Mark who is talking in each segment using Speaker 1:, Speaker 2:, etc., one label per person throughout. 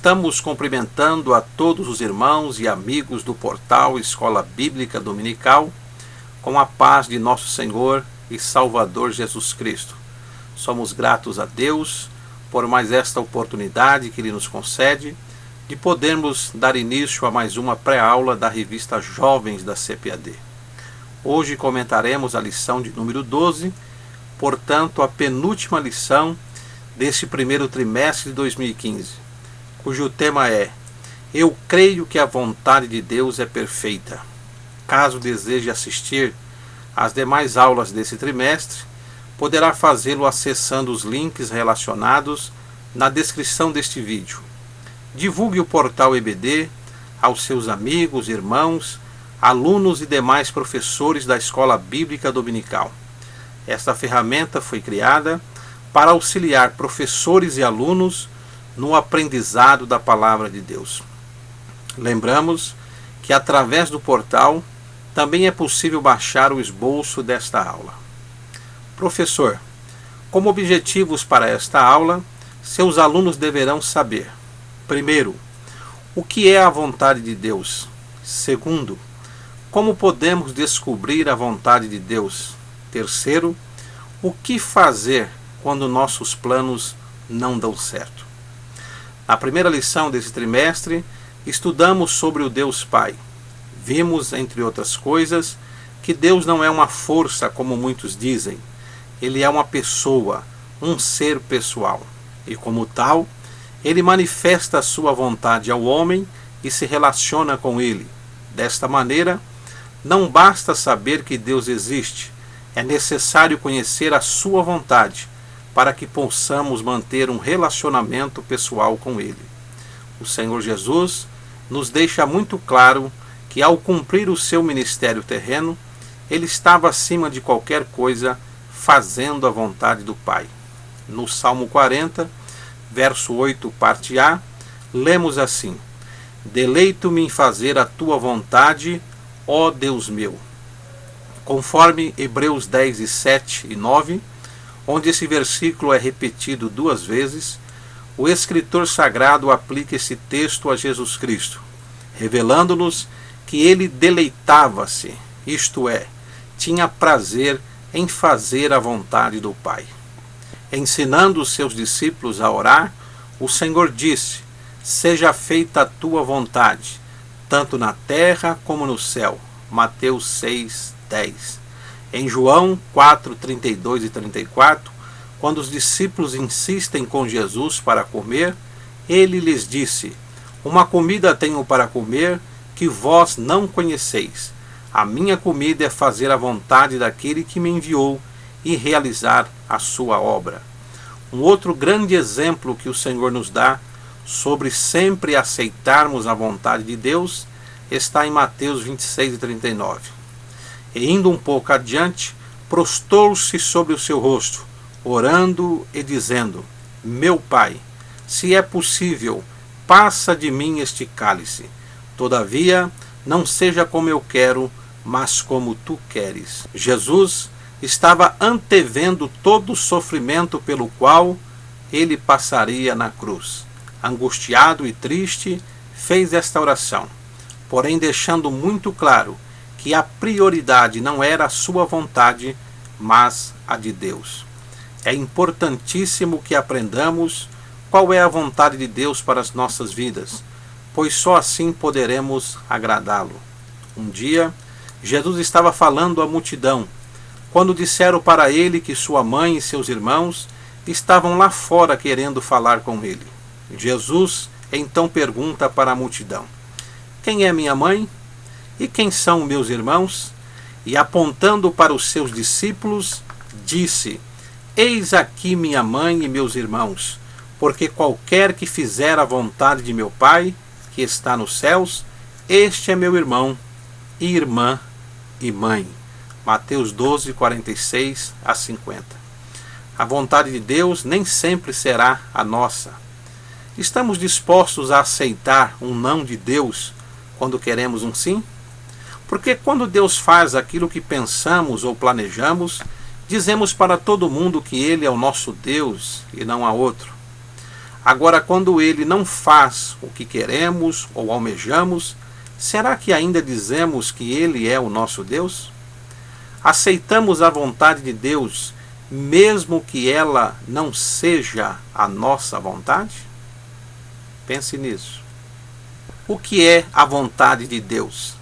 Speaker 1: Estamos cumprimentando a todos os irmãos e amigos do portal Escola Bíblica Dominical com a paz de nosso Senhor e Salvador Jesus Cristo. Somos gratos a Deus por mais esta oportunidade que Ele nos concede de podermos dar início a mais uma pré-aula da revista Jovens da CPAD. Hoje comentaremos a lição de número 12, portanto a penúltima lição deste primeiro trimestre de 2015, cujo tema é: Eu creio que a vontade de Deus é perfeita. Caso deseje assistir às demais aulas desse trimestre, poderá fazê-lo acessando os links relacionados na descrição deste vídeo. Divulgue o portal EBD aos seus amigos, irmãos, alunos e demais professores da Escola Bíblica Dominical. Esta ferramenta foi criada para auxiliar professores e alunos no aprendizado da Palavra de Deus. Lembramos que através do portal também é possível baixar o esboço desta aula. Professor, como objetivos para esta aula, seus alunos deverão saber: primeiro, o que é a vontade de Deus? Segundo, como podemos descobrir a vontade de Deus? Terceiro, o que fazer quando nossos planos não dão certo? Na primeira lição desse trimestre, estudamos sobre o Deus Pai. Vimos, entre outras coisas, que Deus não é uma força, como muitos dizem. Ele é uma pessoa, um ser pessoal. E como tal, Ele manifesta a sua vontade ao homem e se relaciona com ele. Desta maneira, não basta saber que Deus existe, é necessário conhecer a sua vontade para que possamos manter um relacionamento pessoal com Ele. O Senhor Jesus nos deixa muito claro que, ao cumprir o seu ministério terreno, Ele estava acima de qualquer coisa, fazendo a vontade do Pai. No Salmo 40, verso 8, parte A, lemos assim: Deleito-me em fazer a tua vontade, ó Deus meu. Conforme Hebreus 10, 7 e 9, onde esse versículo é repetido duas vezes, o escritor sagrado aplica esse texto a Jesus Cristo, revelando-nos que ele deleitava-se, isto é, tinha prazer em fazer a vontade do Pai. Ensinando os seus discípulos a orar, o Senhor disse: Seja feita a tua vontade, tanto na terra como no céu. Mateus 6, 10. Em João 4, 32 e 34, quando os discípulos insistem com Jesus para comer, ele lhes disse: Uma comida tenho para comer que vós não conheceis. A minha comida é fazer a vontade daquele que me enviou e realizar a sua obra. Um outro grande exemplo que o Senhor nos dá sobre sempre aceitarmos a vontade de Deus está em Mateus 26 e 39. E indo um pouco adiante, prostrou-se sobre o seu rosto, orando e dizendo: Meu Pai, se é possível, passa de mim este cálice. Todavia, não seja como eu quero, mas como tu queres. Jesus estava antevendo todo o sofrimento pelo qual ele passaria na cruz. Angustiado e triste, fez esta oração, porém deixando muito claro que a prioridade não era a sua vontade, mas a de Deus. É importantíssimo que aprendamos qual é a vontade de Deus para as nossas vidas, pois só assim poderemos agradá-lo. Um dia, Jesus estava falando à multidão, quando disseram para ele que sua mãe e seus irmãos estavam lá fora querendo falar com ele. Jesus então pergunta para a multidão: Quem é minha mãe? E quem são meus irmãos? E apontando para os seus discípulos, disse: Eis aqui minha mãe e meus irmãos, porque qualquer que fizer a vontade de meu Pai, que está nos céus, este é meu irmão, e irmã e mãe. Mateus 12, 46 a 50. A vontade de Deus nem sempre será a nossa. Estamos dispostos a aceitar um não de Deus quando queremos um sim? Porque quando Deus faz aquilo que pensamos ou planejamos, dizemos para todo mundo que Ele é o nosso Deus e não há outro. Agora, quando ele não faz o que queremos ou almejamos, será que ainda dizemos que ele é o nosso Deus? Aceitamos a vontade de Deus, mesmo que ela não seja a nossa vontade? Pense nisso. O que é a vontade de Deus?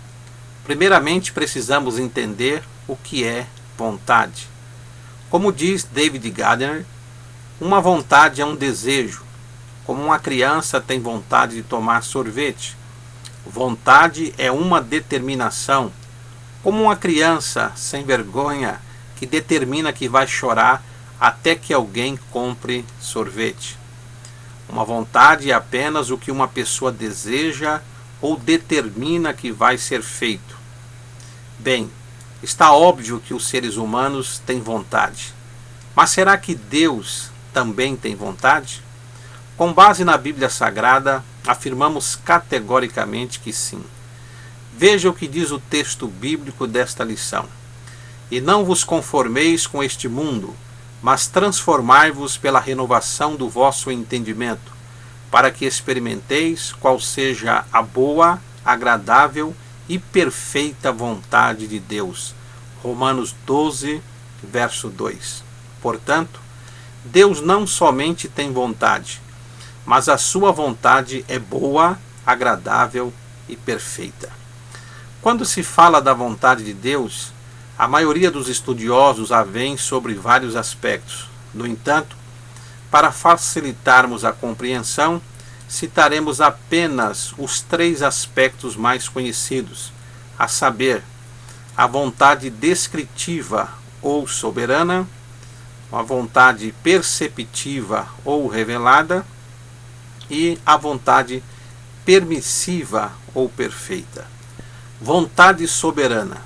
Speaker 1: Primeiramente, precisamos entender o que é vontade. Como diz David Gardner, uma vontade é um desejo, como uma criança tem vontade de tomar sorvete. Vontade é uma determinação, como uma criança sem vergonha que determina que vai chorar até que alguém compre sorvete. Uma vontade é apenas o que uma pessoa deseja ou determina que vai ser feito. Bem, está óbvio que os seres humanos têm vontade. Mas será que Deus também tem vontade? Com base na Bíblia Sagrada, afirmamos categoricamente que sim. Veja o que diz o texto bíblico desta lição. E não vos conformeis com este mundo, mas transformai-vos pela renovação do vosso entendimento, para que experimenteis qual seja a boa, agradável e perfeita vontade de Deus. Romanos 12, verso 2. Portanto, Deus não somente tem vontade, mas a sua vontade é boa, agradável e perfeita. Quando se fala da vontade de Deus, a maioria dos estudiosos a vêem sobre vários aspectos. No entanto, para facilitarmos a compreensão, citaremos apenas os 3 aspectos mais conhecidos, a saber, a vontade descritiva ou soberana, a vontade perceptiva ou revelada e a vontade permissiva ou perfeita. Vontade soberana.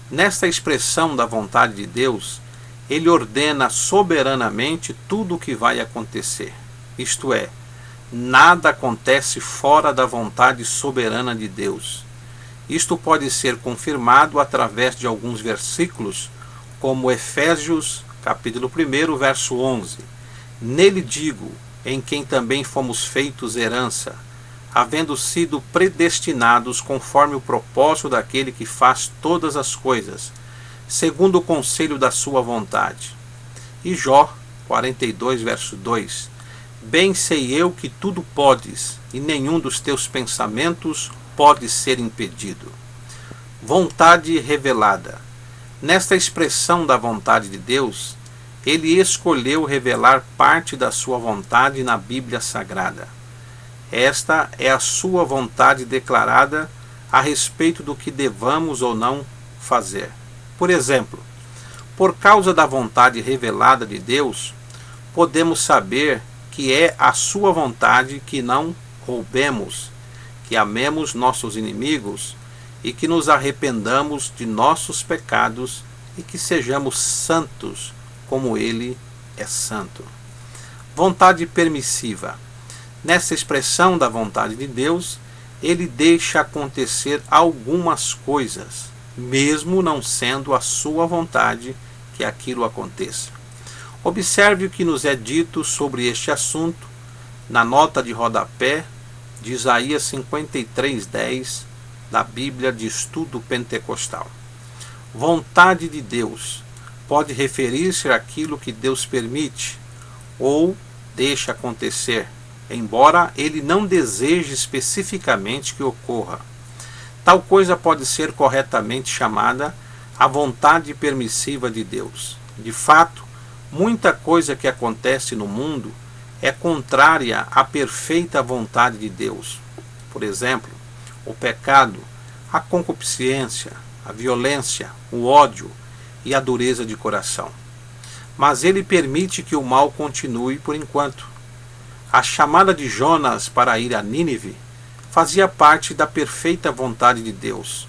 Speaker 1: Nesta expressão da vontade de Deus, ele ordena soberanamente tudo o que vai acontecer. Isto é, nada acontece fora da vontade soberana de Deus. Isto pode ser confirmado através de alguns versículos, como Efésios, capítulo 1, verso 11. Nele digo, em quem também fomos feitos herança, havendo sido predestinados conforme o propósito daquele que faz todas as coisas, segundo o conselho da sua vontade. E Jó 42, verso 2. Bem sei eu que tudo podes, e nenhum dos teus pensamentos pode ser impedido. Vontade revelada. Nesta expressão da vontade de Deus, ele escolheu revelar parte da sua vontade na Bíblia Sagrada. Esta é a sua vontade declarada a respeito do que devamos ou não fazer. Por exemplo, por causa da vontade revelada de Deus, podemos saber que é a sua vontade que não roubemos, que amemos nossos inimigos e que nos arrependamos de nossos pecados e que sejamos santos como ele é santo. Vontade permissiva. Nessa expressão da vontade de Deus, ele deixa acontecer algumas coisas, mesmo não sendo a sua vontade que aquilo aconteça. Observe o que nos é dito sobre este assunto na nota de rodapé de Isaías 53:10 da Bíblia de Estudo Pentecostal. Vontade de Deus pode referir-se àquilo que Deus permite ou deixa acontecer, embora ele não deseje especificamente que ocorra. Tal coisa pode ser corretamente chamada a vontade permissiva de Deus. De fato, muita coisa que acontece no mundo é contrária à perfeita vontade de Deus. Por exemplo, o pecado, a concupiscência, a violência, o ódio e a dureza de coração. Mas ele permite que o mal continue por enquanto. A chamada de Jonas para ir a Nínive fazia parte da perfeita vontade de Deus,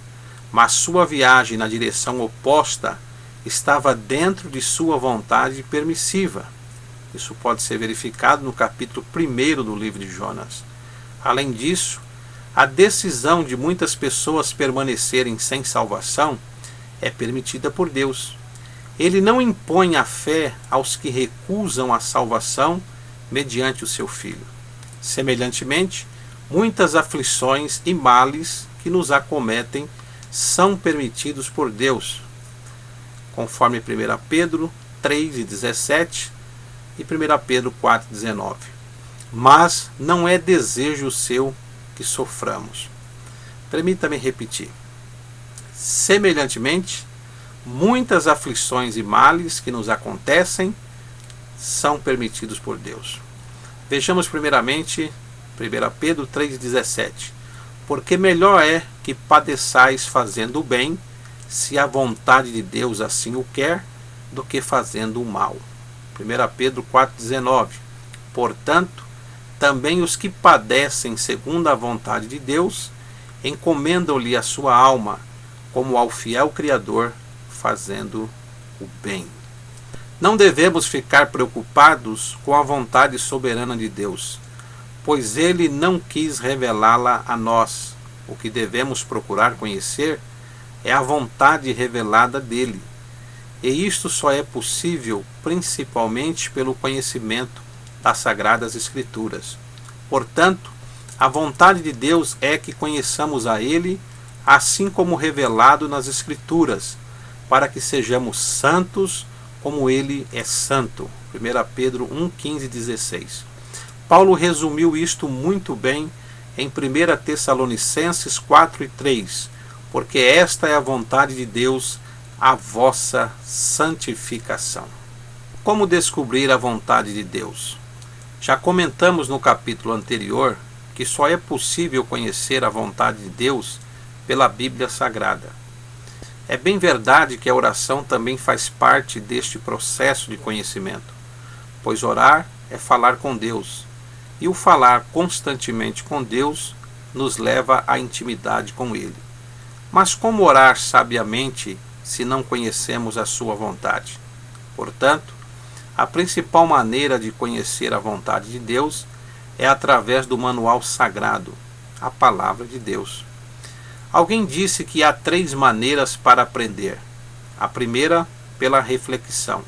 Speaker 1: mas sua viagem na direção oposta estava dentro de sua vontade permissiva. Isso pode ser verificado no capítulo 1 do livro de Jonas. Além disso, a decisão de muitas pessoas permanecerem sem salvação é permitida por Deus. Ele não impõe a fé aos que recusam a salvação, mediante o seu Filho. Semelhantemente, muitas aflições e males que nos acometem são permitidos por Deus, conforme 1 Pedro 3,17 e 1 Pedro 4,19. Mas não é desejo seu que soframos. Permita-me repetir. Semelhantemente, muitas aflições e males que nos acontecem são permitidos por Deus. Vejamos primeiramente 1 Pedro 3,17. Porque melhor é que padeçais fazendo o bem, se a vontade de Deus assim o quer, do que fazendo o mal. 1 Pedro 4,19. Portanto, também os que padecem segundo a vontade de Deus, encomendam-lhe a sua alma, como ao fiel Criador, fazendo o bem. Não devemos ficar preocupados com a vontade soberana de Deus, pois Ele não quis revelá-la a nós. O que devemos procurar conhecer é a vontade revelada dele. E isto só é possível principalmente pelo conhecimento das Sagradas Escrituras. Portanto, a vontade de Deus é que conheçamos a Ele, assim como revelado nas Escrituras, para que sejamos santos como Ele é santo. 1 Pedro 1, 15 e 16. Paulo resumiu isto muito bem em 1 Tessalonicenses 4 e 3, porque esta é a vontade de Deus, a vossa santificação. Como descobrir a vontade de Deus? Já comentamos no capítulo anterior que só é possível conhecer a vontade de Deus pela Bíblia Sagrada. É bem verdade que a oração também faz parte deste processo de conhecimento, pois orar é falar com Deus, e o falar constantemente com Deus nos leva à intimidade com Ele. Mas como orar sabiamente se não conhecemos a sua vontade? Portanto, a principal maneira de conhecer a vontade de Deus é através do manual sagrado, a Palavra de Deus. Alguém disse que há 3 maneiras para aprender. A primeira, pela reflexão.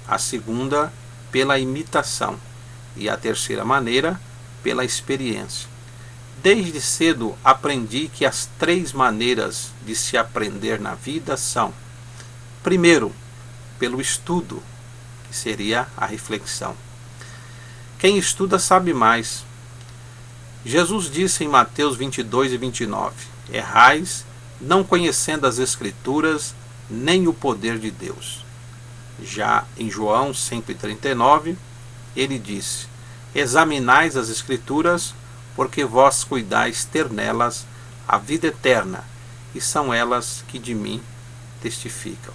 Speaker 1: A segunda, pela imitação. E a terceira maneira, pela experiência. Desde cedo aprendi que as 3 maneiras de se aprender na vida são: primeiro, pelo estudo, que seria a reflexão. Quem estuda sabe mais. Jesus disse em Mateus 22 e 29, errais, não conhecendo as Escrituras, nem o poder de Deus. Já em João 5,39, ele disse, examinais as Escrituras, porque vós cuidais ter nelas a vida eterna, e são elas que de mim testificam.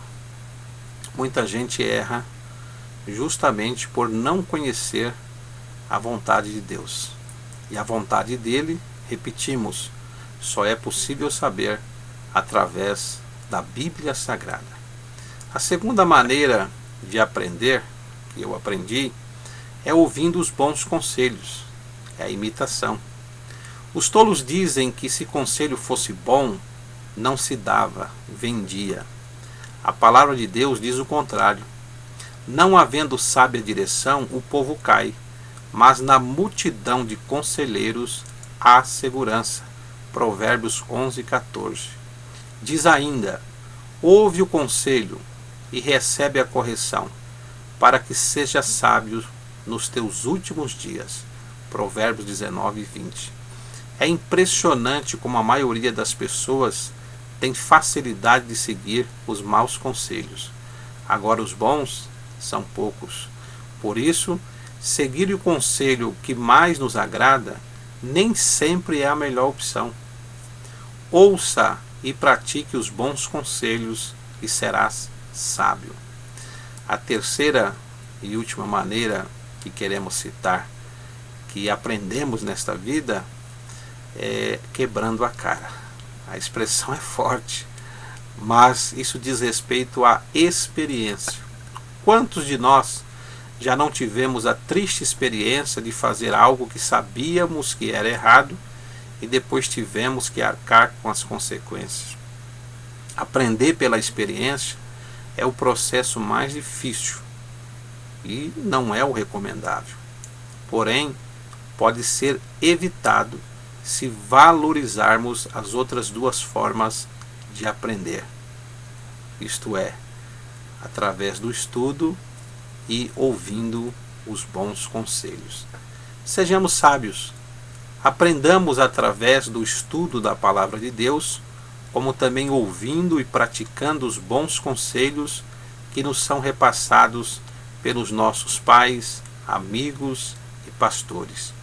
Speaker 1: Muita gente erra justamente por não conhecer a vontade de Deus. E a vontade dele, repetimos, só é possível saber através da Bíblia Sagrada. A segunda maneira de aprender, que eu aprendi, é ouvindo os bons conselhos, é a imitação. Os tolos dizem que se conselho fosse bom, não se dava, vendia. A palavra de Deus diz o contrário. Não havendo sábia direção, o povo cai, mas na multidão de conselheiros há segurança. Provérbios 11, 14. Diz ainda, ouve o conselho e recebe a correção, para que seja sábio nos teus últimos dias. Provérbios 19 e 20. É impressionante como a maioria das pessoas tem facilidade de seguir os maus conselhos. Agora os bons são poucos. Por isso, seguir o conselho que mais nos agrada nem sempre é a melhor opção. Ouça e pratique os bons conselhos e serás sábio. A terceira e última maneira que queremos citar, que aprendemos nesta vida, é quebrando a cara. A expressão é forte, mas isso diz respeito à experiência. Quantos de nós já não tivemos a triste experiência de fazer algo que sabíamos que era errado e depois tivemos que arcar com as consequências? Aprender pela experiência é o processo mais difícil e não é o recomendável. porém pode ser evitado se valorizarmos as outras duas formas de aprender, isto é, através do estudo e ouvindo os bons conselhos. Sejamos sábios, aprendamos através do estudo da Palavra de Deus, como também ouvindo e praticando os bons conselhos que nos são repassados pelos nossos pais, amigos e pastores.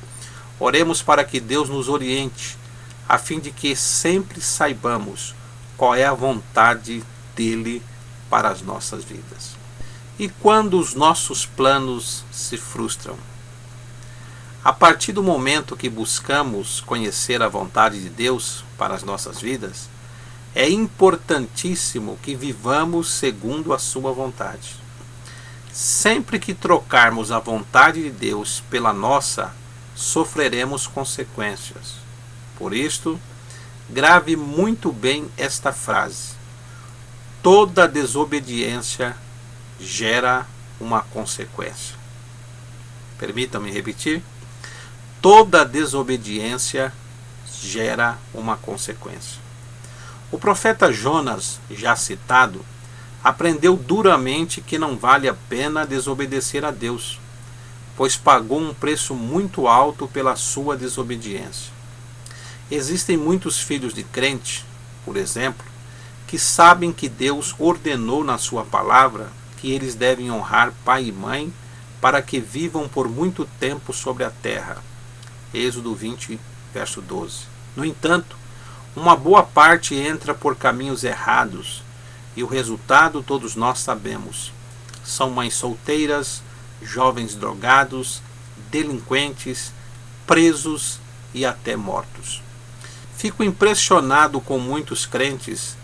Speaker 1: Oremos para que Deus nos oriente, a fim de que sempre saibamos qual é a vontade dele para as nossas vidas. E quando os nossos planos se frustram? A partir do momento que buscamos conhecer a vontade de Deus para as nossas vidas, é importantíssimo que vivamos segundo a sua vontade. Sempre que trocarmos a vontade de Deus pela nossa, sofreremos consequências. Por isto, grave muito bem esta frase: toda desobediência gera uma consequência. Permitam-me repetir: toda desobediência gera uma consequência. O profeta Jonas, já citado, aprendeu duramente que não vale a pena desobedecer a Deus, pois pagou um preço muito alto pela sua desobediência. Existem muitos filhos de crente, por exemplo, que sabem que Deus ordenou na sua palavra que eles devem honrar pai e mãe para que vivam por muito tempo sobre a terra. Êxodo 20, verso 12. No entanto, uma boa parte entra por caminhos errados e o resultado todos nós sabemos. São mães solteiras, jovens drogados, delinquentes, presos e até mortos. Fico impressionado com muitos crentes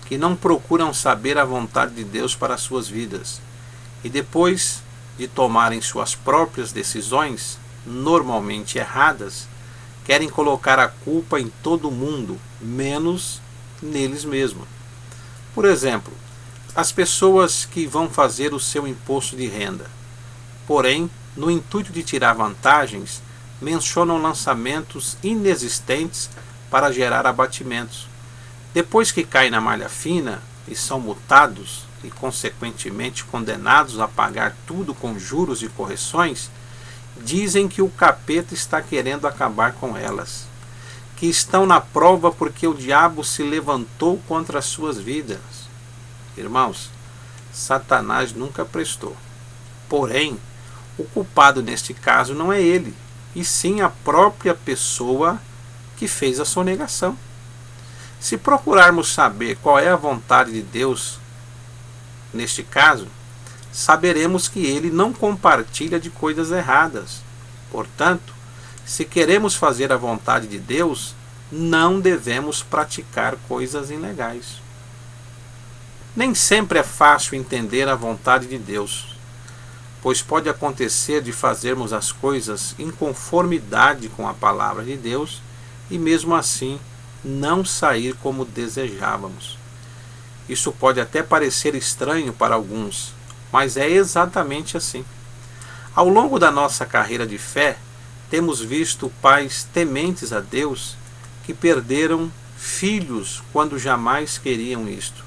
Speaker 1: que não procuram saber a vontade de Deus para as suas vidas e depois de tomarem suas próprias decisões, normalmente erradas, querem colocar a culpa em todo mundo, menos neles mesmos. Por exemplo, as pessoas que vão fazer o seu imposto de renda, porém, no intuito de tirar vantagens, mencionam lançamentos inexistentes para gerar abatimentos. Depois que caem na malha fina e são multados e, consequentemente, condenados a pagar tudo com juros e correções, dizem que o capeta está querendo acabar com elas, que estão na prova porque o diabo se levantou contra as suas vidas. Irmãos, Satanás nunca prestou. Porém, o culpado neste caso não é ele, e sim a própria pessoa que fez a sonegação. Se procurarmos saber qual é a vontade de Deus neste caso, saberemos que ele não compartilha de coisas erradas. Portanto, se queremos fazer a vontade de Deus, não devemos praticar coisas ilegais. Nem sempre é fácil entender a vontade de Deus, pois pode acontecer de fazermos as coisas em conformidade com a palavra de Deus e mesmo assim não sair como desejávamos. Isso pode até parecer estranho para alguns, mas é exatamente assim. Ao longo da nossa carreira de fé, temos visto pais tementes a Deus que perderam filhos quando jamais queriam isto.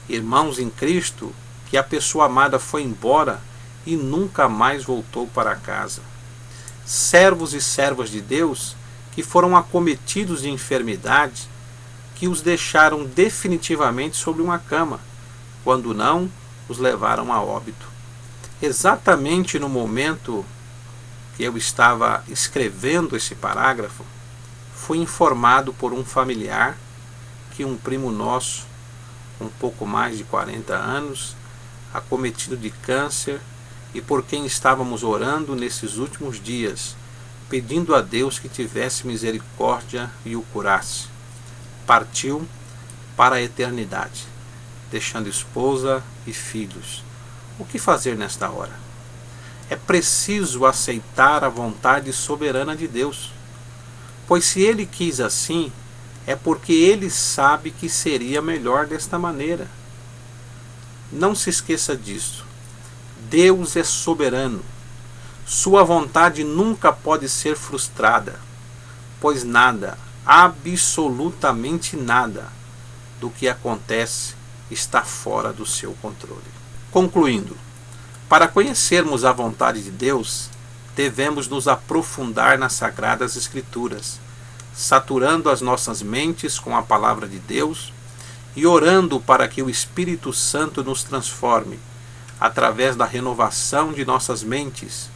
Speaker 1: Irmãos em Cristo que a pessoa amada foi embora e nunca mais voltou para casa. Servos e servas de Deus que foram acometidos de enfermidade que os deixaram definitivamente sobre uma cama, quando não, os levaram a óbito. Exatamente no momento que eu estava escrevendo esse parágrafo, fui informado por um familiar que um primo nosso, com um pouco mais de 40 anos, acometido de câncer e por quem estávamos orando nesses últimos dias, pedindo a Deus que tivesse misericórdia e o curasse, partiu para a eternidade, deixando esposa e filhos. O que fazer nesta hora? É preciso aceitar a vontade soberana de Deus, pois se Ele quis assim, é porque Ele sabe que seria melhor desta maneira. Não se esqueça disso. Deus é soberano. Sua vontade nunca pode ser frustrada, pois nada, absolutamente nada, do que acontece está fora do seu controle. Concluindo, para conhecermos a vontade de Deus, devemos nos aprofundar nas Sagradas Escrituras, saturando as nossas mentes com a Palavra de Deus e orando para que o Espírito Santo nos transforme, através da renovação de nossas mentes,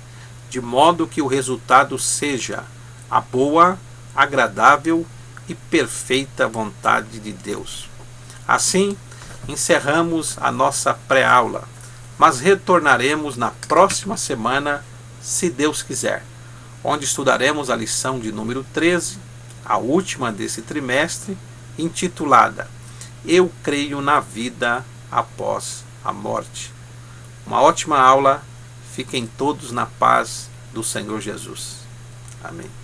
Speaker 1: de modo que o resultado seja a boa, agradável e perfeita vontade de Deus. Assim, encerramos a nossa pré-aula, mas retornaremos na próxima semana, se Deus quiser, onde estudaremos a lição de número 13, a última desse trimestre, intitulada Eu Creio na Vida Após a Morte. Uma ótima aula, fiquem todos na paz do Senhor Jesus. Amém.